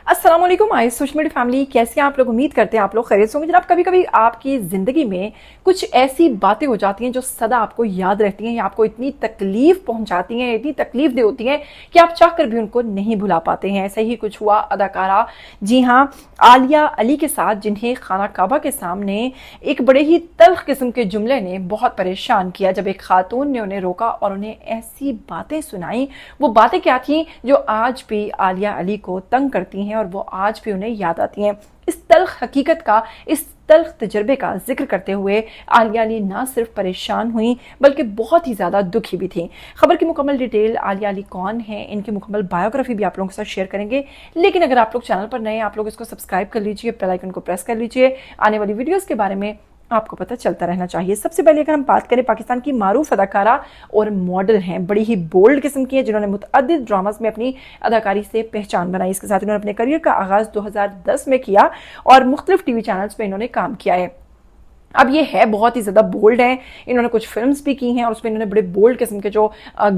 السلام علیکم social media family, کیسے ہیں آپ لوگ؟ امید کرتے ہیں آپ لوگ خیریت سے ہوں گے۔ جناب کبھی کبھی آپ کی زندگی میں کچھ ایسی باتیں ہو جاتی ہیں جو سدا آپ کو یاد رہتی ہیں یا آپ کو اتنی تکلیف پہنچاتی ہیں، اتنی تکلیف دہ ہوتی ہیں کہ آپ چاہ کر بھی ان کو نہیں بھلا پاتے ہیں۔ ایسا ہی کچھ ہوا اداکارہ جی ہاں عالیہ علی کے ساتھ، جنہیں خانہ کعبہ کے سامنے ایک بڑے ہی تلخ قسم کے جملے نے بہت پریشان کیا، جب ایک خاتون نے انہیں روکا اور انہیں ایسی باتیں سنائیں۔ وہ باتیں کیا تھیں جو آج بھی عالیہ علی کو تنگ کرتی ہیں اور وہ آج بھی انہیں یاد آتی ہیں۔ اس تلخ حقیقت کا، اس تلخ تجربے کا ذکر کرتے ہوئے عالیہ علی نہ صرف پریشان ہوئیں بلکہ بہت ہی زیادہ دکھی بھی تھیں۔ خبر کی مکمل ڈیٹیل، عالیہ علی کون ہیں، ان کی مکمل بایوگرافی بھی آپ لوگوں کے ساتھ شیئر کریں گے۔ لیکن اگر آپ لوگ چینل پر نئے ہیں، آپ لوگ اس کو سبسکرائب کر لیجئے، بیل آئیکن کو پریس کر لیجئے، آنے والی ویڈیوز کے بارے میں آپ کو پتہ چلتا رہنا چاہیے۔ سب سے پہلے اگر ہم بات کریں، پاکستان کی معروف اداکارہ اور ماڈل ہیں، بڑی ہی بولڈ قسم کی ہیں، جنہوں نے متعدد ڈراماز میں اپنی اداکاری سے پہچان بنائی۔ اس کے ساتھ انہوں نے اپنے کریئر کا آغاز 2010 میں کیا اور مختلف ٹی وی چینلز پہ انہوں نے کام کیا ہے۔ اب یہ ہے بہت ہی زیادہ بولڈ ہیں، انہوں نے کچھ فلمز بھی کی ہیں اور اس میں انہوں نے بڑے بولڈ قسم کے جو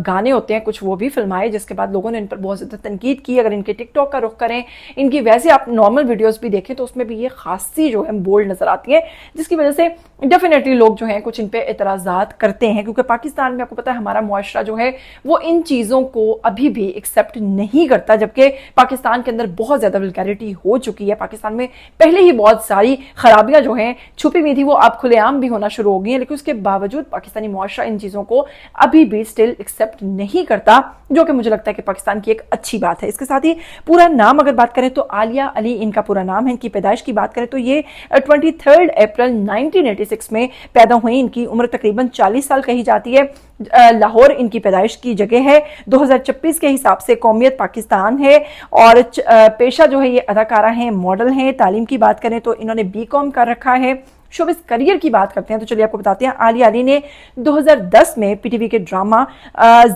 گانے ہوتے ہیں کچھ وہ بھی فلمائے، جس کے بعد لوگوں نے ان پر بہت زیادہ تنقید کی۔ اگر ان کے ٹک ٹاک کا رخ کریں، ان کی ویسے آپ نارمل ویڈیوز بھی دیکھیں تو اس میں بھی یہ خاصی جو ہے بولڈ نظر آتی ہیں، جس کی وجہ سے ڈیفینیٹلی لوگ جو ہیں کچھ ان پہ اعتراضات کرتے ہیں، کیونکہ پاکستان میں آپ کو پتہ ہے ہمارا معاشرہ جو ہے وہ ان چیزوں کو ابھی بھی ایکسیپٹ نہیں کرتا، جبکہ پاکستان کے اندر بہت زیادہ ولگیرٹی ہو چکی ہے۔ پاکستان میں پہلے ہی بہت ساری خرابیاں جو ہیں چھپی ہوئی تھی، وہ اب کھلے عام بھی ہونا شروع ہو گئی ہیں، لیکن اس کے باوجود پاکستانی معاشرہ ان چیزوں کو ابھی بھی سٹل ایکسیپٹ نہیں کرتا، جو کہ مجھے لگتا ہے کہ پاکستان کی ایک اچھی بات ہے۔ اس کے ساتھ ہی پورا نام اگر بات کریں تو عالیہ علی ان کا پورا نام ہے۔ ان کی پیدائش کی بات کریں تو یہ 23 اپریل 1986 میں پیدا ہوئی۔ ان کی عمر تقریباً 40 سال کہی جاتی ہے۔ لاہور ان کی پیدائش کی جگہ ہے۔ 2026 کے حساب سے قومیت پاکستان ہے اور پیشہ جو ہے یہ اداکارہ ہیں، ماڈل ہیں۔ تعلیم کی بات کریں تو انہوں نے BCom کر رکھا ہے۔ شوبز کریئر کی بات کرتے ہیں تو چلیے آپ کو بتاتے ہیں، عالیہ علی نے 2010 میں PTV کے ڈرامہ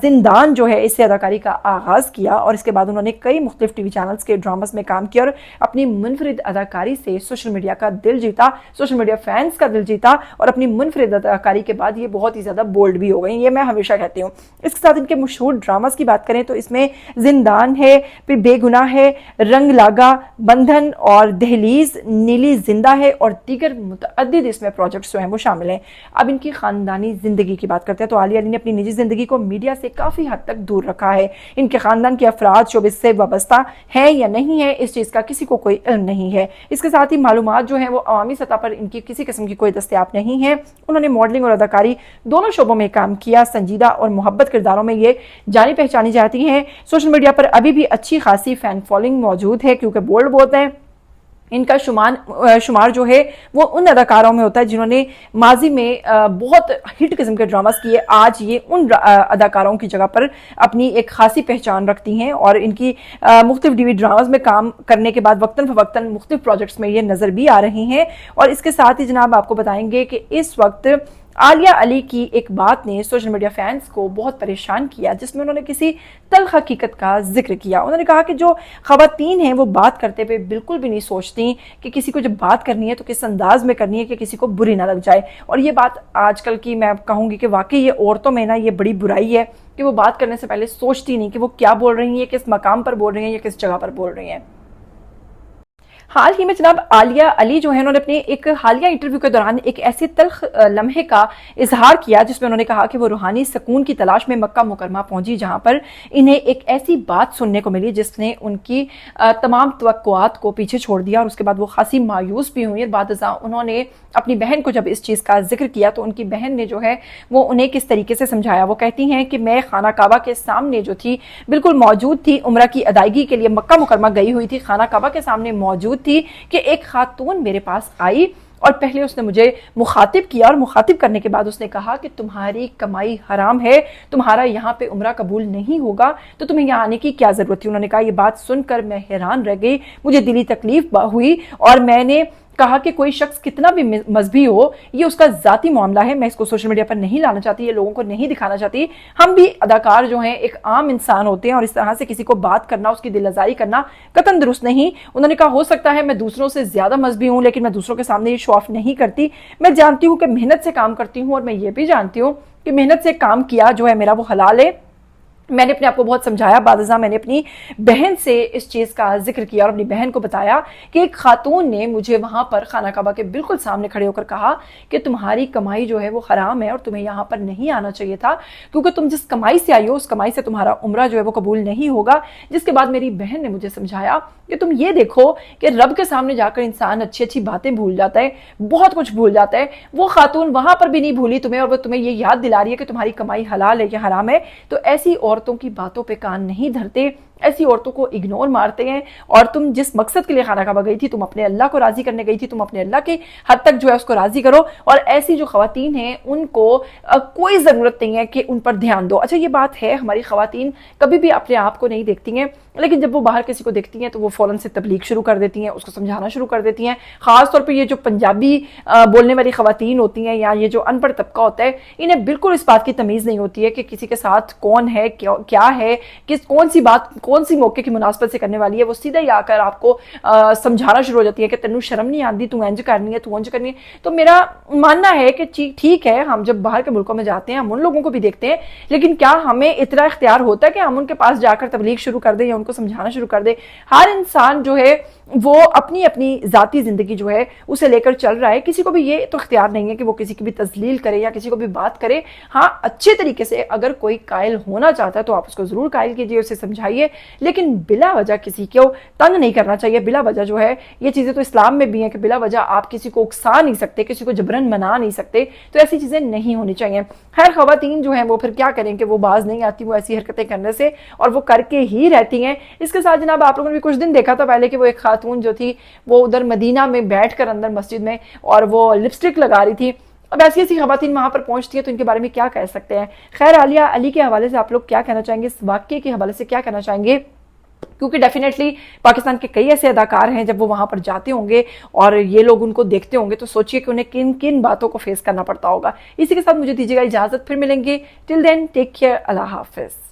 زندان جو ہے اس سے اداکاری کا آغاز کیا اور اس کے بعد انہوں نے کئی مختلف ٹی وی چینلز کے ڈراماز میں کام کیا اور اپنی منفرد اداکاری سے سوشل میڈیا کا دل جیتا، سوشل میڈیا فینس کا دل جیتا، اور اپنی منفرد اداکاری کے بعد یہ بہت ہی زیادہ بولڈ بھی ہو گئی، یہ میں ہمیشہ کہتی ہوں۔ اس کے ساتھ ان کے مشہور ڈراماز کی بات کریں تو اس میں زندان ہے، پھر بے گناہ ہے، رنگ لاگا، بندھن اور دہلیز، نیلی زندہ ہے اور دیگر متعدد اس میں پروجیکٹس جو ہیں وہ شامل ہیں۔ اب ان کی خاندانی زندگی کی بات کرتے ہیں تو عالیہ علی نے اپنی نجی زندگی کو میڈیا سے کافی حد تک دور رکھا ہے۔ ان کے خاندان کے افراد شوبز سے وابستہ ہیں یا نہیں ہے، اس چیز کا کسی کو کوئی علم نہیں ہے۔ اس کے ساتھ ہی معلومات جو ہیں وہ عوامی سطح پر ان کی کسی قسم کی کوئی دستیاب نہیں ہے۔ انہوں نے ماڈلنگ اور اداکاری دونوں شعبوں میں کام کیا۔ سنجیدہ اور محبت کرداروں میں یہ جانی پہچانی جاتی ہیں۔ سوشل میڈیا پر ابھی بھی اچھی خاصی فین فالوئنگ موجود ہے کیونکہ بولڈ بہت ہیں۔ ان کا شمار جو ہے وہ ان اداکاروں میں ہوتا ہے جنہوں نے ماضی میں بہت ہٹ قسم کے ڈراماز کیے۔ آج یہ ان اداکاروں کی جگہ پر اپنی ایک خاصی پہچان رکھتی ہیں اور ان کی مختلف ٹی وی ڈراماز میں کام کرنے کے بعد وقتاً فوقتاً مختلف پروجیکٹس میں یہ نظر بھی آ رہی ہیں۔ اور اس کے ساتھ ہی جناب آپ کو بتائیں گے کہ اس وقت عالیہ علی کی ایک بات نے سوشل میڈیا فینس کو بہت پریشان کیا، جس میں انہوں نے کسی تلخ حقیقت کا ذکر کیا۔ انہوں نے کہا کہ جو خواتین ہیں وہ بات کرتے ہوئے بالکل بھی نہیں سوچتی کہ کسی کو جب بات کرنی ہے تو کس انداز میں کرنی ہے کہ کسی کو بری نہ لگ جائے۔ اور یہ بات آج کل کی میں کہوں گی کہ واقعی یہ عورتوں میں نا یہ بڑی برائی ہے کہ وہ بات کرنے سے پہلے سوچتی نہیں کہ وہ کیا بول رہی ہیں، کس مقام پر بول رہی ہیں یا کس جگہ پر بول رہی ہیں۔ حال ہی میں جناب عالیہ علی جو ہے انہوں نے اپنے ایک حالیہ انٹرویو کے دوران ایک ایسے تلخ لمحے کا اظہار کیا جس میں انہوں نے کہا کہ وہ روحانی سکون کی تلاش میں مکہ مکرمہ پہنچی، جہاں پر انہیں ایک ایسی بات سننے کو ملی جس نے ان کی تمام توقعات کو پیچھے چھوڑ دیا اور اس کے بعد وہ خاصی مایوس بھی ہوئی۔ اور بعد ازاں انہوں نے اپنی بہن کو جب اس چیز کا ذکر کیا تو ان کی بہن نے جو ہے وہ انہیں کس طریقے سے سمجھایا۔ وہ کہتی ہیں کہ میں خانہ کعبہ کے سامنے جو تھی بالکل موجود تھی، عمرہ کی ادائیگی کے لیے مکہ مکرمہ گئی ہوئی تھی، خانہ کعبہ کے سامنے موجود تھی کہ ایک خاتون میرے پاس آئی اور پہلے اس نے مجھے مخاطب کیا اور مخاطب کرنے کے بعد اس نے کہا کہ تمہاری کمائی حرام ہے، تمہارا یہاں پہ عمرہ قبول نہیں ہوگا، تو تمہیں یہاں آنے کی کیا ضرورت تھی۔ انہوں نے کہا یہ بات سن کر میں حیران رہ گئی، مجھے دلی تکلیف ہوئی اور میں نے کہا کہ کوئی شخص کتنا بھی مذہبی ہو یہ اس کا ذاتی معاملہ ہے، میں اس کو سوشل میڈیا پر نہیں لانا چاہتی، یہ لوگوں کو نہیں دکھانا چاہتی۔ ہم بھی اداکار جو ہیں ایک عام انسان ہوتے ہیں اور اس طرح سے کسی کو بات کرنا، اس کی دل آزاری کرنا قطعاً درست نہیں۔ انہوں نے کہا ہو سکتا ہے میں دوسروں سے زیادہ مذہبی ہوں لیکن میں دوسروں کے سامنے یہ شو آف نہیں کرتی، میں جانتی ہوں کہ محنت سے کام کرتی ہوں اور میں یہ بھی جانتی ہوں کہ محنت سے کام کیا جو ہے میرا وہ حلال ہے، میں نے اپنے آپ کو بہت سمجھایا، بعد ازاں میں نے اپنی بہن سے اس چیز کا ذکر کیا اور اپنی بہن کو بتایا کہ ایک خاتون نے مجھے وہاں پر خانہ کعبہ کے بالکل سامنے کھڑے ہو کر کہا کہ تمہاری کمائی جو ہے وہ حرام ہے اور تمہیں یہاں پر نہیں آنا چاہیے تھا، کیونکہ تم جس کمائی سے آئی ہو اس کمائی سے تمہارا عمرہ جو ہے وہ قبول نہیں ہوگا۔ جس کے بعد میری بہن نے مجھے سمجھایا کہ تم یہ دیکھو کہ رب کے سامنے جا کر انسان اچھی اچھی باتیں بھول جاتا ہے، بہت کچھ بھول جاتا ہے۔ وہ خاتون وہاں پر بھی نہیں بھولی تمہیں، اور وہ تمہیں یہ یاد دلا رہی ہے کہ تمہاری کمائی حلال ہے یا حرام ہے۔ تو ایسی عورتوں کی باتوں پہ کان نہیں دھرتے، ایسی عورتوں کو اگنور مارتے ہیں، اور تم جس مقصد کے لیے خانہ کعبہ گئی تھی، تم اپنے اللہ کو راضی کرنے گئی تھی، تم اپنے اللہ کے حد تک جو ہے اس کو راضی کرو، اور ایسی جو خواتین ہیں ان کو کوئی ضرورت نہیں ہے کہ ان پر دھیان دو۔ اچھا یہ بات ہے، ہماری خواتین کبھی بھی اپنے آپ کو نہیں دیکھتی ہیں، لیکن جب وہ باہر کسی کو دیکھتی ہیں تو وہ فوراً سے تبلیغ شروع کر دیتی ہیں، اس کو سمجھانا شروع کر دیتی ہیں۔ خاص طور پہ یہ جو پنجابی بولنے والی خواتین ہوتی ہیں یا یہ جو ان پڑھ طبقہ ہوتا ہے، انہیں بالکل اس بات کی تمیز نہیں ہوتی ہے کہ کسی کے ساتھ کون ہے، کیا ہے، کون سی بات کون سی موقع کی مناسبت سے کرنے والی ہے۔ وہ سیدھا ہی آ کر آپ کو سمجھانا شروع ہو جاتی ہے کہ تینوں شرم نہیں آتی، تو انج کرنی ہے، تو انج کرنی ہے۔ تو میرا ماننا ہے کہ ٹھیک ہے، ہم جب باہر کے ملکوں میں جاتے ہیں ہم ان لوگوں کو بھی دیکھتے ہیں، لیکن کیا ہمیں اتنا اختیار ہوتا ہے کہ ہم ان کے پاس جا کر تبلیغ شروع کر دیں یا ان کو سمجھانا شروع کر دیں؟ ہر انسان جو ہے وہ اپنی اپنی ذاتی زندگی جو ہے اسے لے کر چل رہا ہے، کسی کو بھی یہ تو اختیار نہیں ہے کہ وہ کسی کی بھی تذلیل کرے یا کسی کو بھی بات کرے۔ ہاں اچھے طریقے سے اگر کوئی قائل ہونا چاہتا ہے تو آپ اس کو ضرور قائل کیجئے، اسے سمجھائیے، لیکن بلا وجہ کسی کو تنگ نہیں کرنا چاہیے۔ بلا وجہ جو ہے یہ چیزیں تو اسلام میں بھی ہیں کہ بلا وجہ آپ کسی کو اکسا نہیں سکتے، کسی کو جبرن منا نہیں سکتے، تو ایسی چیزیں نہیں ہونی چاہیے۔ خیر خواتین جو ہیں وہ پھر کیا کریں کہ وہ باز نہیں آتی وہ ایسی حرکتیں کرنے سے، اور وہ کر کے ہی رہتی ہیں۔ اس کے ساتھ جناب آپ لوگوں نے بھی کچھ دن دیکھا تھا پہلے کہ وہ ایک خاتون جو تھی وہ ادھر مدینہ میں بیٹھ کر اندر مسجد میں اور وہ لپسٹک لگا رہی تھی۔ اب ایسی ایسی خواتین وہاں پر پہنچتی ہیں تو ان کے بارے میں کیا کہہ سکتے ہیں؟ خیر عالیہ علی کے حوالے سے آپ لوگ کیا کہنا چاہیں گے، اس واقعے کے حوالے سے کیا کہنا چاہیں گے؟ کیونکہ ڈیفینیٹلی پاکستان کے کئی ایسے اداکار ہیں جب وہ وہاں پر جاتے ہوں گے اور یہ لوگ ان کو دیکھتے ہوں گے تو سوچئے کہ انہیں کن کن باتوں کو فیس کرنا پڑتا ہوگا۔ اسی کے ساتھ مجھے دیجیے گا اجازت، پھر ملیں گے، ٹل دین ٹیک کیئر، اللہ حافظ۔